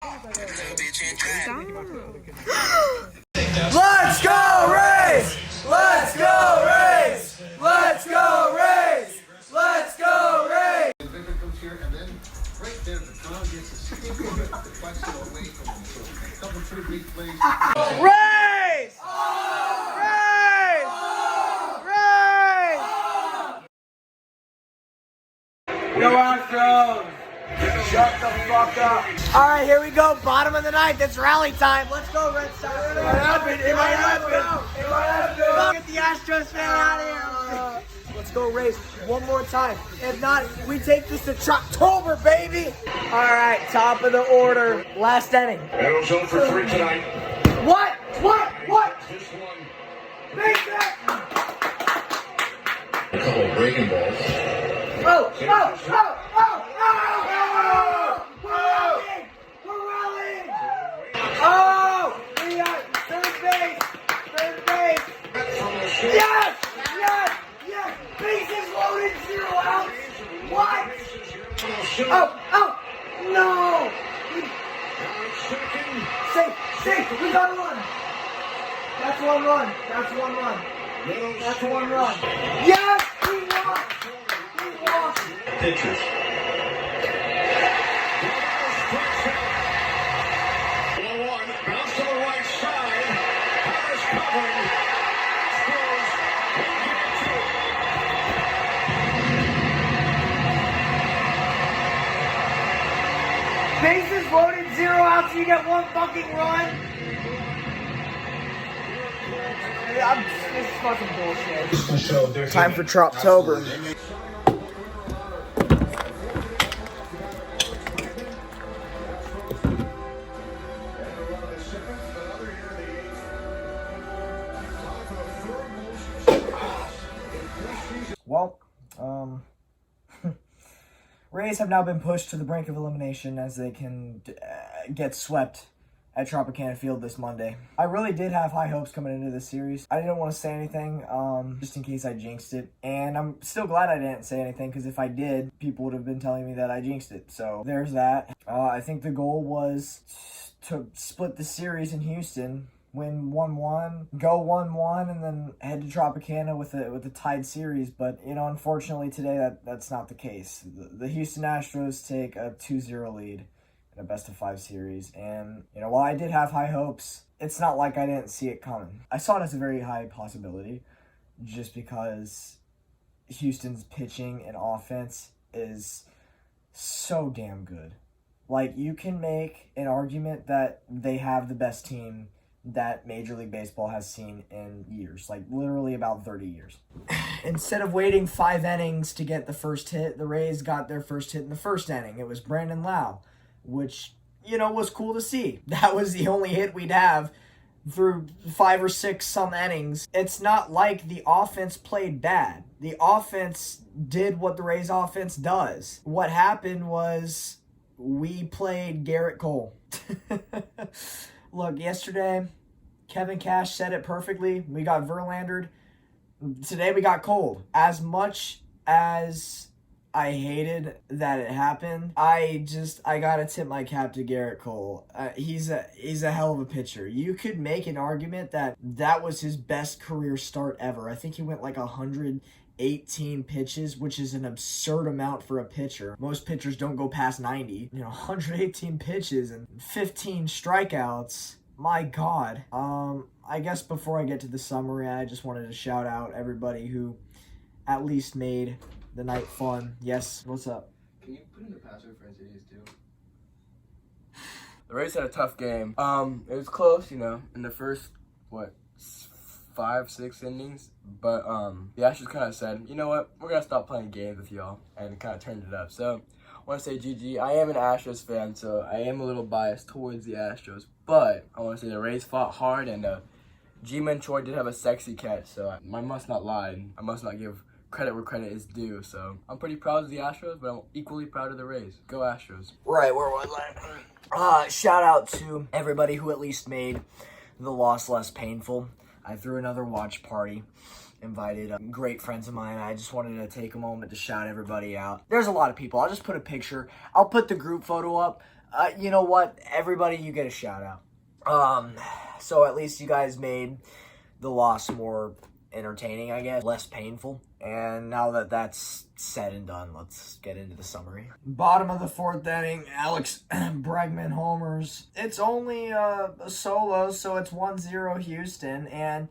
Let's go Rays! Let's go Rays! Let's go Rays! Let's go Rays! Victor comes here, and then right there, the crowd gets a 60-foot deflection away from him. So a couple pretty big plays. Rays! Rays! Rays! Go Astros! Shut the fuck up. All right, here we go. Bottom of the ninth. It's rally time. Let's go, Red Sox. It might happen. It might happen. It might happen. Get the Astros fan out of here. Let's go, Rays. One more time. If not, we take this to October, baby. All right, top of the order. Last inning. Arrows on for 3 tonight. What? Just one. Make that. A couple of breaking balls. Oh! We're rallying! Oh! We got third base! Yes! Bases loaded, 0 outs! What? Oh! No! Safe! We got a run! That's one run! Yes! We won! Pitchers. 1-1, bounce to the right side. Harris covering. Bases loaded, 0 outs, you get one fucking run? This is fucking bullshit. Time for Troptober. Well, Rays have now been pushed to the brink of elimination as they can get swept at Tropicana Field this Monday. I really did have high hopes coming into this series. I didn't want to say anything, just in case I jinxed it. And I'm still glad I didn't say anything, because if I did, people would have been telling me that I jinxed it. So there's that. I think the goal was to split the series in Houston, win 1-1, go 1-1, and then head to Tropicana with a tied series. But, unfortunately today that's not the case. The Houston Astros take a 2-0 lead in a best-of-5 series. And, while I did have high hopes, it's not like I didn't see it coming. I saw it as a very high possibility just because Houston's pitching and offense is so damn good. Like, you can make an argument that they have the best team that Major League Baseball has seen in years, like literally about 30 years. Instead of waiting 5 innings to get the first hit, the Rays got their first hit in the first inning. It was Brandon Lau, which, was cool to see. That was the only hit we'd have through 5 or 6 some innings. It's not like the offense played bad. The offense did what the Rays offense does. What happened was we played Garrett Cole. Look, yesterday, Kevin Cash said it perfectly. We got Verlandered. Today we got cold. As much as I hated that it happened, I gotta tip my cap to Garrett Cole. He's a hell of a pitcher. You could make an argument that was his best career start ever. I think he went like 118 pitches, which is an absurd amount for a pitcher. Most pitchers don't go past 90. 118 pitches and 15 strikeouts. My God. I guess before I get to the summary, I just wanted to shout out everybody who at least made the night fun. Yes, what's up? Can you put in the password for NCAs too? The Rays had a tough game. It was close, in the first, 5-6 innings. But the Astros kind of said, you know what, we're going to stop playing games with y'all, and kind of turned it up. So I want to say GG. I am an Astros fan, so I am a little biased towards the Astros. But I want to say the Rays fought hard, and G-Man Choi did have a sexy catch, so I must not lie. I must not give credit where credit is due. So I'm pretty proud of the Astros, but I'm equally proud of the Rays. Go Astros. Right, where was I? Shout out to everybody who at least made the loss less painful. I threw another watch party, invited great friends of mine. I just wanted to take a moment to shout everybody out. There's a lot of people. I'll just put a picture. I'll put the group photo up You know what? Everybody, you get a shout out. So at least you guys made the loss more entertaining, I guess, less painful. And now that that's said and done, let's get into the summary. Bottom of the fourth inning, Alex Bregman homers. It's only a solo, so it's 1-0 Houston, and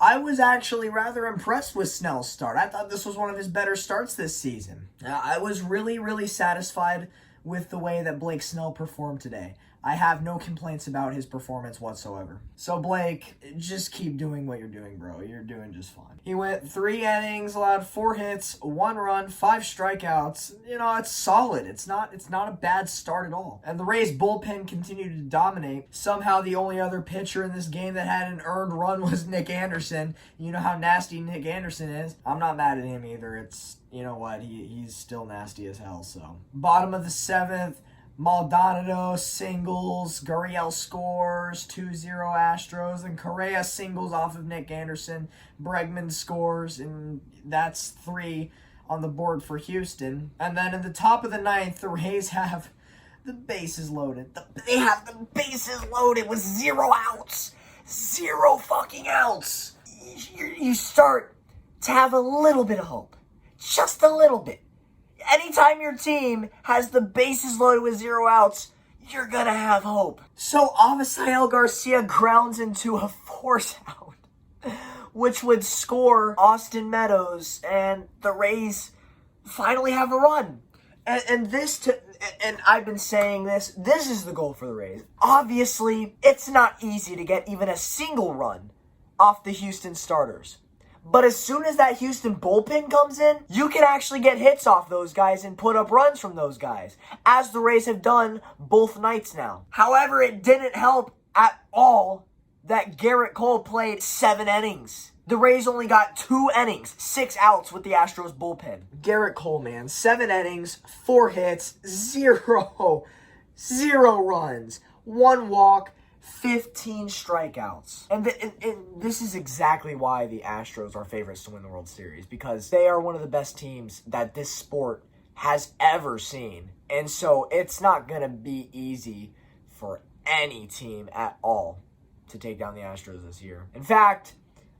I was actually rather impressed with Snell's start. I thought this was one of his better starts this season. I was really, really satisfied with the way that Blake Snell performed today. I have no complaints about his performance whatsoever. So Blake, just keep doing what you're doing, bro. You're doing just fine. He went 3 innings, allowed 4 hits, 1 run, 5 strikeouts. You know, it's solid. It's not a bad start at all. And the Rays bullpen continued to dominate. Somehow the only other pitcher in this game that had an earned run was Nick Anderson. You know how nasty Nick Anderson is. I'm not mad at him either. It's, you know what, he's still nasty as hell, so. Bottom of the 7th, Maldonado singles, Gurriel scores, 2-0 Astros, and Correa singles off of Nick Anderson. Bregman scores, and that's 3 on the board for Houston. And then in the top of the 9th, the Rays have the bases loaded. They have the bases loaded with 0 outs. 0 fucking outs. You start to have a little bit of hope. Just a little bit. Anytime your team has the bases loaded with 0 outs, you're gonna have hope. So Avisail Garcia grounds into a force out, which would score Austin Meadows, and the Rays finally have a run. And I've been saying this is the goal for the Rays. Obviously, it's not easy to get even a single run off the Houston starters. But as soon as that Houston bullpen comes in, you can actually get hits off those guys and put up runs from those guys, as the Rays have done both nights now. However, it didn't help at all that Garrett Cole played 7 innings. The Rays only got 2 innings, 6 outs with the Astros bullpen. Garrett Cole, man, 7 innings, 4 hits, 0 runs, 1 walk, 15 strikeouts. And this is exactly why the Astros are favorites to win the World Series, because they are one of the best teams that this sport has ever seen. And so it's not going to be easy for any team at all to take down the Astros this year. In fact,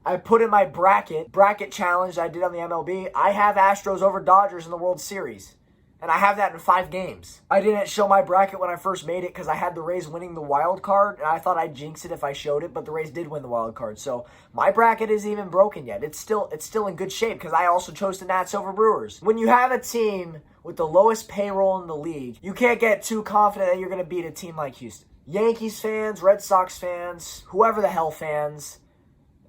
I put in my bracket challenge I did on the MLB, I have Astros over Dodgers in the World Series. And I have that in 5 games. I didn't show my bracket when I first made it because I had the Rays winning the wild card, and I thought I'd jinx it if I showed it, but the Rays did win the wild card. So my bracket isn't even broken yet. It's still in good shape because I also chose the Nats over Brewers. When you have a team with the lowest payroll in the league, you can't get too confident that you're going to beat a team like Houston. Yankees fans, Red Sox fans, whoever the hell fans,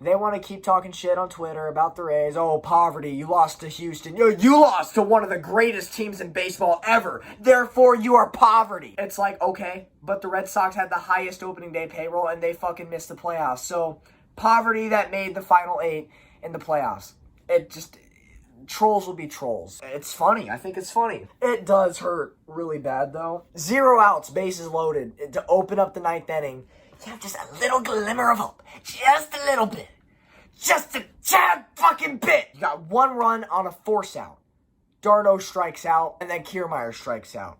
they want to keep talking shit on Twitter about the Rays. Oh, poverty, you lost to Houston. You lost to one of the greatest teams in baseball ever. Therefore, you are poverty. It's like, okay, but the Red Sox had the highest opening day payroll and they fucking missed the playoffs. So, poverty that made the final 8 in the playoffs. Trolls will be trolls. It's funny. I think it's funny. It does hurt really bad, though. 0 outs, bases loaded, to open up the 9th inning. You have just a little glimmer of hope. Just a little bit. Just a tad fucking bit. You got 1 run on a force out. Darno strikes out, and then Kiermaier strikes out.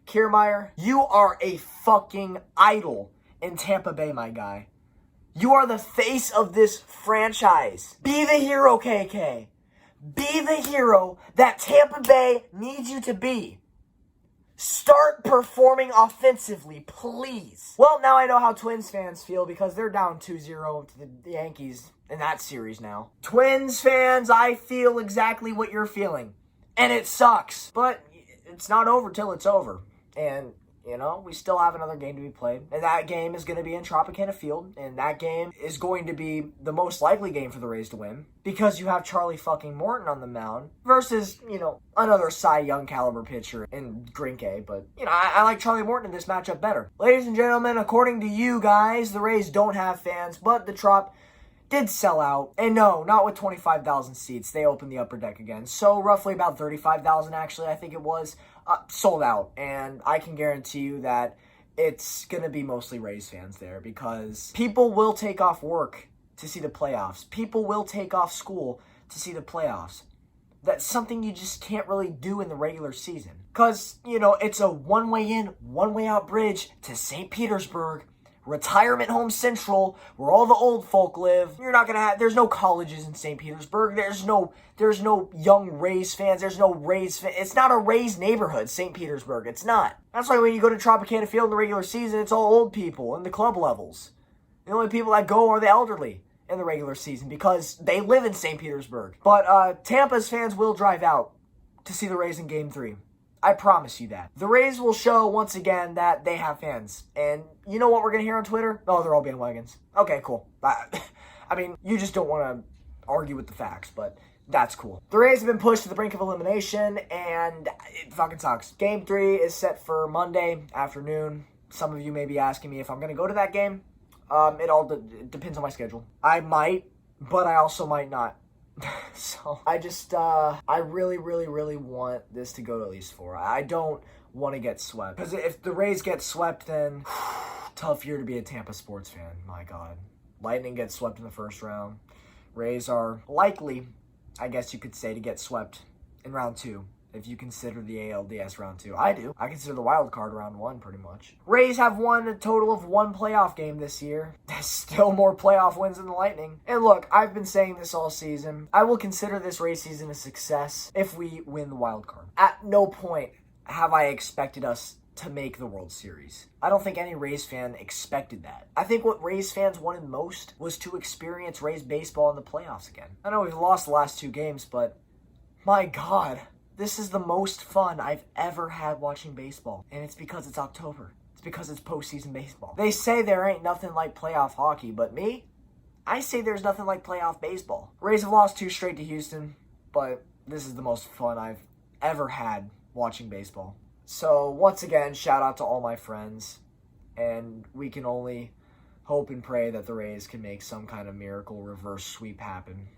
Kiermaier, you are a fucking idol in Tampa Bay, my guy. You are the face of this franchise. Be the hero, KK. Be the hero that Tampa Bay needs you to be. Start performing offensively, please. Well, now I know how Twins fans feel because they're down 2-0 to the Yankees in that series now. Twins fans, I feel exactly what you're feeling. And it sucks. But it's not over till it's over. And, you know, we still have another game to be played. And that game is going to be in Tropicana Field. And that game is going to be the most likely game for the Rays to win. Because you have Charlie fucking Morton on the mound versus, you know, another Cy Young caliber pitcher in Grinke. But, you know, I like Charlie Morton in this matchup better. Ladies and gentlemen, according to you guys, the Rays don't have fans, but the Trop did sell out. And no, not with 25,000 seats. They opened the upper deck again. So roughly about 35,000 actually, I think it was, sold out. And I can guarantee you that it's going to be mostly Rays fans there because people will take off work to see the playoffs. People will take off school to see the playoffs. That's something you just can't really do in the regular season. Because, you know, it's a one-way in, one-way out bridge to St. Petersburg, retirement home central, where all the old folk live. You're not going to have, there's no colleges in St. Petersburg. There's no young Rays fans. There's no Rays fans. It's not a Rays neighborhood, St. Petersburg. It's not. That's why when you go to Tropicana Field in the regular season, it's all old people in the club levels. The only people that go are the elderly in the regular season because they live in St. Petersburg. But Tampa's fans will drive out to see the Rays in Game 3. I promise you that. The Rays will show once again that they have fans. And you know what we're going to hear on Twitter? Oh, they're all bandwagons. Okay, cool. I mean, you just don't want to argue with the facts, but that's cool. The Rays have been pushed to the brink of elimination, and it fucking sucks. Game 3 is set for Monday afternoon. Some of you may be asking me if I'm going to go to that game. It all depends on my schedule. I might, but I also might not. So, I really, really, really want this to go to at least 4. I don't want to get swept. Because if the Rays get swept, then tough year to be a Tampa sports fan. My God. Lightning gets swept in the first round. Rays are likely, I guess you could say, to get swept in round 2. If you consider the ALDS round 2. I do. I consider the wild card round 1 pretty much. Rays have won a total of 1 playoff game this year. There's still more playoff wins than the Lightning. And look, I've been saying this all season. I will consider this Rays season a success if we win the wild card. At no point have I expected us to make the World Series. I don't think any Rays fan expected that. I think what Rays fans wanted most was to experience Rays baseball in the playoffs again. I know we've lost the last 2 games, but my God. This is the most fun I've ever had watching baseball. And it's because it's October. It's because it's postseason baseball. They say there ain't nothing like playoff hockey, but me, I say there's nothing like playoff baseball. Rays have lost 2 straight to Houston, but this is the most fun I've ever had watching baseball. So once again, shout out to all my friends. And we can only hope and pray that the Rays can make some kind of miracle reverse sweep happen.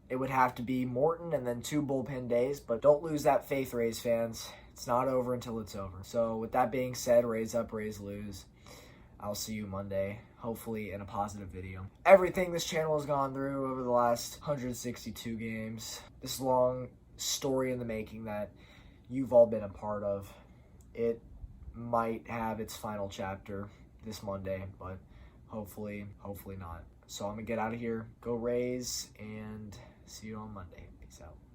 It would have to be Morton and then 2 bullpen days, but don't lose that faith, Rays fans. It's not over until it's over. So with that being said, Rays up, Rays lose. I'll see you Monday, hopefully in a positive video. Everything this channel has gone through over the last 162 games, this long story in the making that you've all been a part of, it might have its final chapter this Monday, but hopefully not. So I'm going to get out of here, go Rays, and see you on Monday. Peace out.